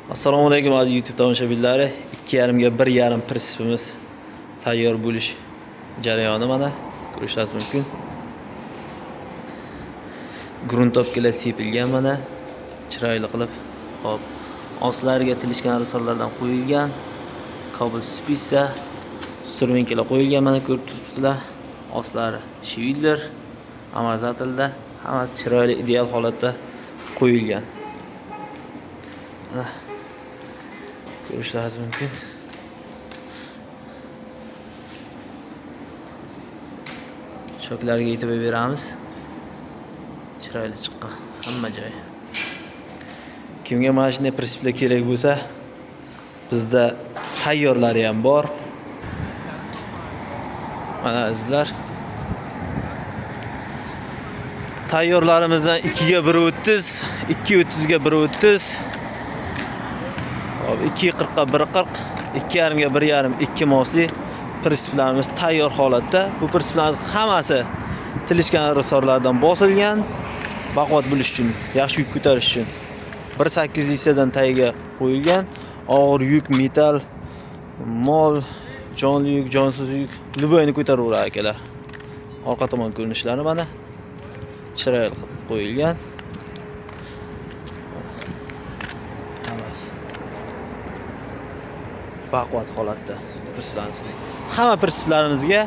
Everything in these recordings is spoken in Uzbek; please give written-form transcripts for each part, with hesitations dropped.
Assalomu alaykum aziz YouTube tomoshabinlari. 2,5 ga 1,5 prinsipimiz tayyor bo'lish jarayoni mana ko'rishingiz mumkin. Gruntovkalar sepilgan mana chiroyli qilib. Xo'p, ostlariga tilishgan risollardan qo'yilgan. Kabel spisa, strumenkalar qo'yilgan mana ko'rib turibsizlar. Ostlari shvidler, amortizatorlar hammasi chiroyli ideal holatda qo'yilgan. Ko'rishingiz mumkin. Choklarga e'tibor beramiz. Chiroyli chiqqan hamma joyi. Kimga mana shunday prinsiplar kerak bo'lsa, bizda tayyorlari ham bor. Mana azizlar. Tayyorlarimizdan 2 ga 1.30, 2.30 ga 1.30. 2.40 ga 1.40, 2,5 ga 1,5, 2 mosli prinsiplarimiz tayyor holatda. Bu prinsiplarning hammasi tilishgan risorlardan bosilgan. Baquvvat bo'lish uchun, yaxshi yuk ko'tarish uchun 1.8 litrdan tagiga qo'yilgan. Og'ir yuk, metal, mol, jonli yuk, jonsiz yuk, luboyni ko'taraveradi akalar. Orqa tomon ko'rinishlari mana chiroyli qilib qo'yilgan. Baquvvat holatda prinsiplarimiz. Hamma prinsiplarimizga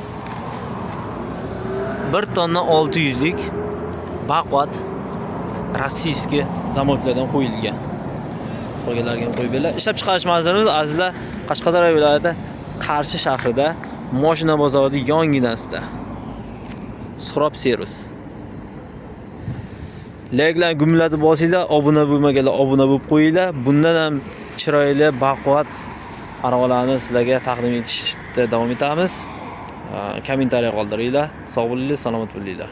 1 tonna 600 lik baquvvat rossiyskiy zamoklardan qo'yilgan. Qolganlarga ham qo'yib berlar. Ishlab chiqarish manzilimiz azizlar Qashqadaryo viloyati Qarshi shahrida, Moshina bozorida yonginasida. Suhrob servis. Layklarni gumlatib bosinglar, obuna bo'lmaganlar obuna bo'lib qo'yinglar. Bundan ham chiroyli baquvvat aravalarni sizlarga taqdim etishda davom etamiz. Kommentariy qoldiringlar. Sog' bo'linglar, salomat bo'linglar.